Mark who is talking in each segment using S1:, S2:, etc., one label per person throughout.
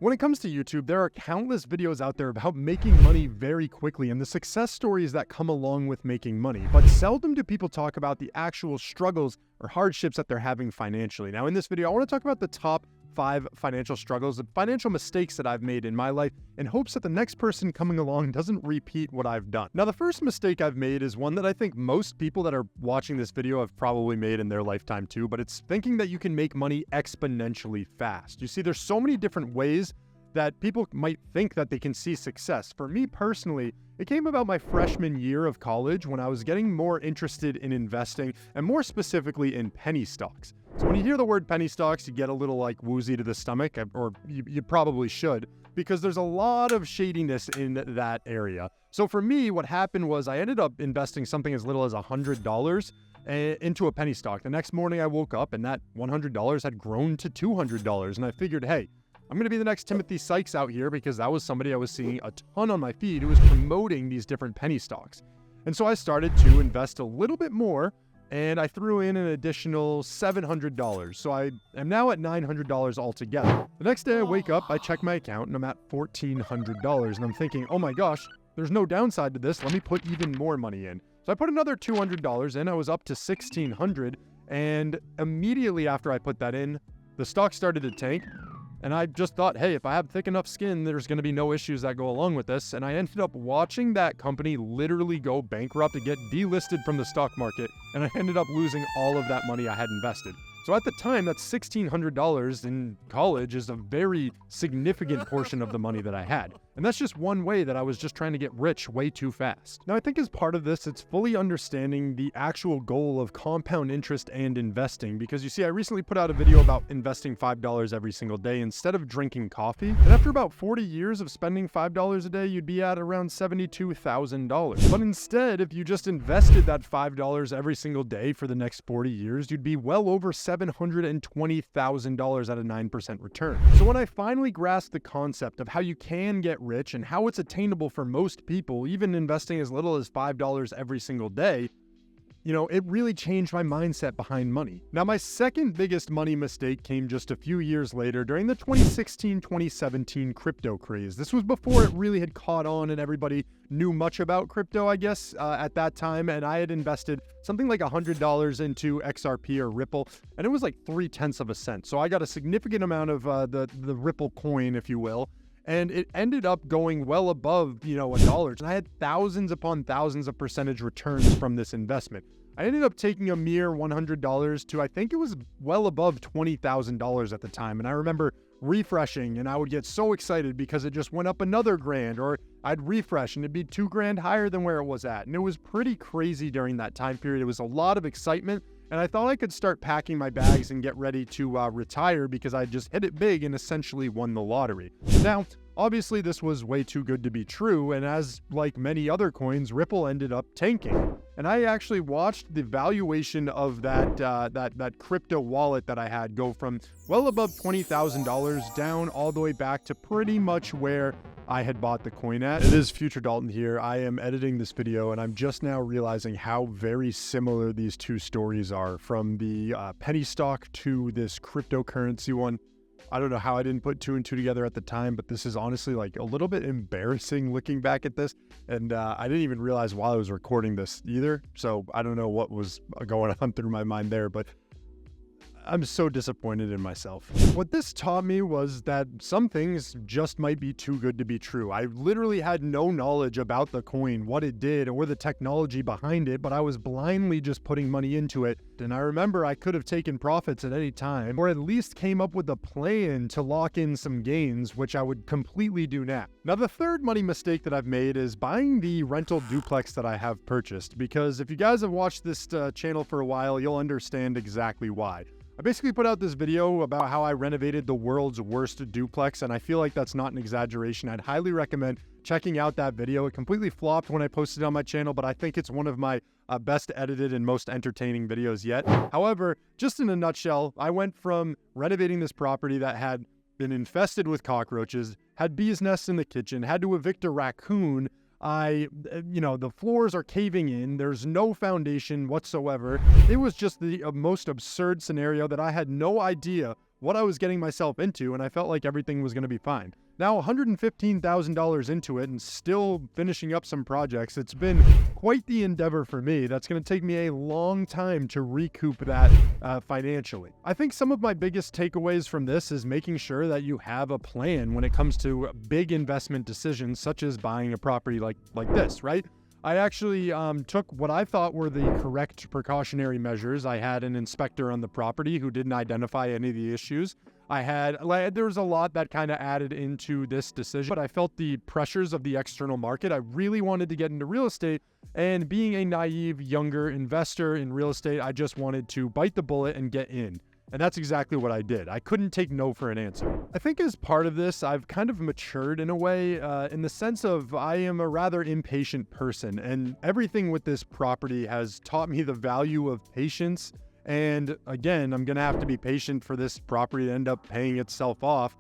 S1: When it comes to YouTube, there are countless videos out there about making money very quickly and the success stories that come along with making money, but seldom do people talk about the actual struggles or hardships that they're having financially. Now, in this video, I want to talk about the top 5 financial struggles and financial mistakes that I've made in my life in hopes that the next person coming along doesn't repeat what I've done. Now, the first mistake I've made is one that I think most people that are watching this video have probably made in their lifetime too, but it's thinking that you can make money exponentially fast. You see, there's so many different ways that people might think that they can see success. For me personally, it came about my freshman year of college when I was getting more interested in investing and more specifically in penny stocks. So when you hear the word penny stocks, you get a little like woozy to the stomach, or you probably should, because there's a lot of shadiness in that area. So for me, what happened was I ended up investing something as little as $100 into a penny stock. The next morning I woke up and that $100 had grown to $200. And I figured, hey, I'm going to be the next Timothy Sykes out here, because that was somebody I was seeing a ton on my feed who was promoting these different penny stocks. And so I started to invest a little bit more, and I threw in an additional $700. So I am now at $900 altogether. The next day I wake up, I check my account, and I'm at $1,400. And I'm thinking, oh my gosh, there's no downside to this. Let me put even more money in. So I put another $200 in. I was up to $1,600. And immediately after I put that in, the stock started to tank. And I just thought, hey, if I have thick enough skin, there's going to be no issues that go along with this. And I ended up watching that company literally go bankrupt and get delisted from the stock market. And I ended up losing all of that money I had invested. So at the time, that's $1,600 in college is a very significant portion of the money that I had. And that's just one way that I was just trying to get rich way too fast. Now, I think as part of this, it's fully understanding the actual goal of compound interest and investing. Because you see, I recently put out a video about investing $5 every single day instead of drinking coffee. And after about 40 years of spending $5 a day, you'd be at around $72,000. But instead, if you just invested that $5 every single day for the next 40 years, you'd be well over $720,000 at a 9% return. So when I finally grasped the concept of how you can get rich and how it's attainable for most people, even investing as little as $5 every single day, it really changed my mindset behind money. Now, my second biggest money mistake came just a few years later during the 2016-2017 crypto craze. This was before it really had caught on and everybody knew much about crypto, I guess, at that time. And I had invested something like $100 into XRP or Ripple, and it was like 0.3 of a cent. So I got a significant amount of the Ripple coin, if you will. And it ended up going well above, $1. And I had thousands upon thousands of percentage returns from this investment. I ended up taking a mere $100 to, I think it was well above $20,000 at the time. And I remember refreshing, and I would get so excited because it just went up another grand, or I'd refresh and it'd be $2,000 higher than where it was at. And it was pretty crazy during that time period. It was a lot of excitement. And I thought I could start packing my bags and get ready to retire because I just hit it big and essentially won the lottery. Now, obviously this was way too good to be true, and as like many other coins, Ripple ended up tanking. And I actually watched the valuation of that crypto wallet that I had go from well above $20,000 down all the way back to pretty much where I had bought the coin at. It is Future Dalton here. I am editing this video, and I'm just now realizing how very similar these two stories are, from the penny stock to this cryptocurrency one. I don't know how I didn't put 2 and 2 together at the time, but this is honestly like a little bit embarrassing looking back at this. And I didn't even realize while I was recording this either. So I don't know what was going on through my mind there, but I'm so disappointed in myself. What this taught me was that some things just might be too good to be true. I literally had no knowledge about the coin, what it did, or the technology behind it, but I was blindly just putting money into it. And I remember I could have taken profits at any time, or at least came up with a plan to lock in some gains, which I would completely do now. Now, the third money mistake that I've made is buying the rental duplex that I have purchased, because if you guys have watched this channel for a while, you'll understand exactly why. I basically put out this video about how I renovated the world's worst duplex, and I feel like that's not an exaggeration. I'd highly recommend checking out that video. It completely flopped when I posted it on my channel, but I think it's one of my best edited and most entertaining videos yet. However, just in a nutshell, I went from renovating this property that had been infested with cockroaches, had bees nests in the kitchen, had to evict a raccoon, the floors are caving in. There's no foundation whatsoever. It was just the most absurd scenario that I had no idea what I was getting myself into, and I felt like everything was going to be fine. Now, $115,000 into it and still finishing up some projects, it's been quite the endeavor for me. That's going to take me a long time to recoup that financially. I think some of my biggest takeaways from this is making sure that you have a plan when it comes to big investment decisions, such as buying a property like this, right? I actually took what I thought were the correct precautionary measures. I had an inspector on the property who didn't identify any of the issues. There was a lot that kind of added into this decision, but I felt the pressures of the external market. I really wanted to get into real estate, and being a naive, younger investor in real estate, I just wanted to bite the bullet and get in. And that's exactly what I did. I couldn't take no for an answer. I think as part of this, I've kind of matured in a way, in the sense of I am a rather impatient person, and everything with this property has taught me the value of patience. And again, I'm going to have to be patient for this property to end up paying itself off.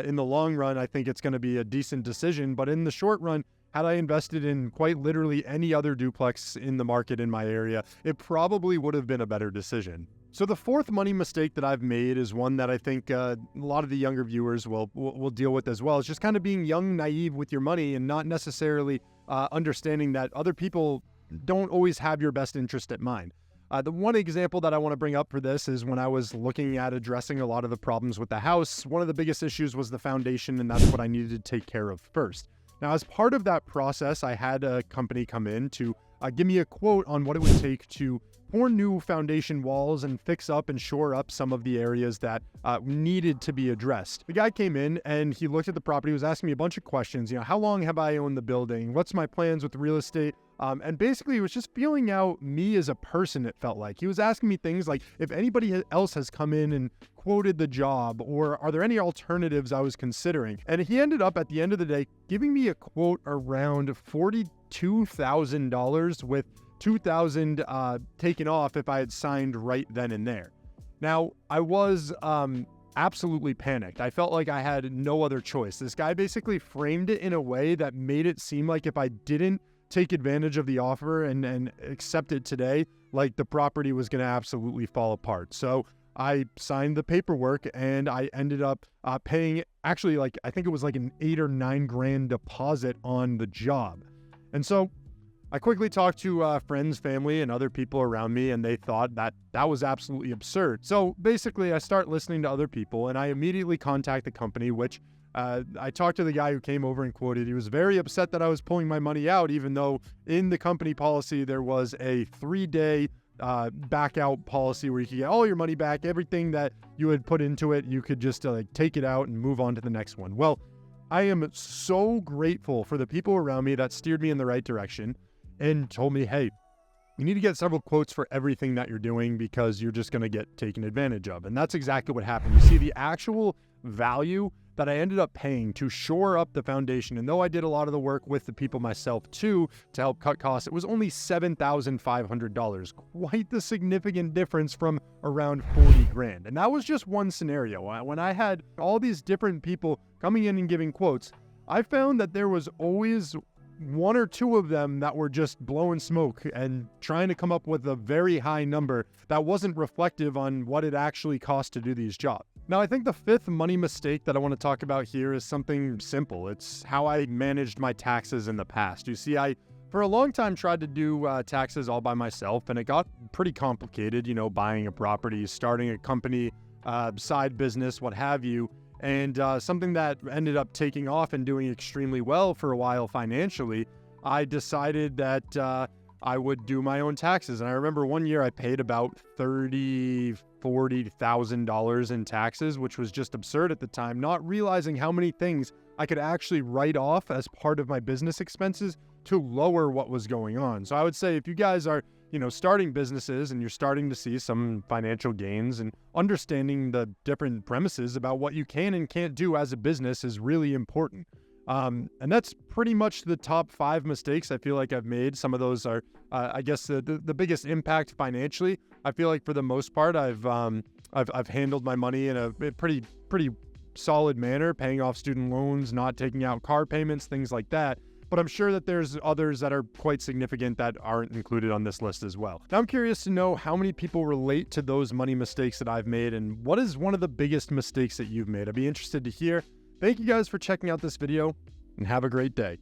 S1: In the long run, I think it's going to be a decent decision, but in the short run, had I invested in quite literally any other duplex in the market in my area, it probably would have been a better decision. So the fourth money mistake that I've made is one that I think a lot of the younger viewers will deal with as well. It's just kind of being young, naive with your money and not necessarily understanding that other people don't always have your best interest at mind. The one example that I want to bring up for this is when I was looking at addressing a lot of the problems with the house, one of the biggest issues was the foundation, and that's what I needed to take care of first. Now, as part of that process, I had a company come in to give me a quote on what it would take to pour new foundation walls and fix up and shore up some of the areas that needed to be addressed. The guy came in and he looked at the property, he was asking me a bunch of questions. How long have I owned the building? What's my plans with real estate? And basically, he was just feeling out me as a person, it felt like. He was asking me things like if anybody else has come in and quoted the job, or are there any alternatives I was considering? And he ended up, at the end of the day, giving me a quote around $42,000 with $2,000 taken off if I had signed right then and there. Now, I was absolutely panicked. I felt like I had no other choice. This guy basically framed it in a way that made it seem like if I didn't take advantage of the offer and accept it today, like the property was going to absolutely fall apart. So I signed the paperwork and I ended up paying actually I think it was like an $8 or $9 grand deposit on the job. And so I quickly talked to friends, family, and other people around me, and they thought that was absolutely absurd. So basically I start listening to other people and I immediately contact the company, which I talked to the guy who came over and quoted. He was very upset that I was pulling my money out, even though in the company policy, there was a 3-day back out policy where you could get all your money back. Everything that you had put into it, you could just take it out and move on to the next one. Well, I am so grateful for the people around me that steered me in the right direction and told me, hey, you need to get several quotes for everything that you're doing because you're just going to get taken advantage of. And that's exactly what happened. You see, the actual value that I ended up paying to shore up the foundation, and though I did a lot of the work with the people myself too to help cut costs, it was only $7,500. Quite the significant difference from around 40 grand. And that was just one scenario. When I had all these different people coming in and giving quotes, I found that there was always one or two of them that were just blowing smoke and trying to come up with a very high number that wasn't reflective on what it actually cost to do these jobs. Now, I think the fifth money mistake that I want to talk about here is something simple. It's how I managed my taxes in the past. You see, I, for a long time, tried to do taxes all by myself, and it got pretty complicated, buying a property, starting a company, side business, what have you. And something that ended up taking off and doing extremely well for a while financially, I decided that I would do my own taxes. And I remember one year I paid about $40,000 in taxes, which was just absurd at the time, not realizing how many things I could actually write off as part of my business expenses to lower what was going on. So I would say if you guys are, starting businesses and you're starting to see some financial gains, and understanding the different premises about what you can and can't do as a business is really important. And that's pretty much the top 5 mistakes I feel like I've made. Some of those are, I guess, the biggest impact financially. I feel like for the most part, I've handled my money in a pretty solid manner, paying off student loans, not taking out car payments, things like that. but I'm sure that there's others that are quite significant that aren't included on this list as well. Now, I'm curious to know how many people relate to those money mistakes that I've made, and what is one of the biggest mistakes that you've made. I'd be interested to hear. Thank you guys for checking out this video, and have a great day.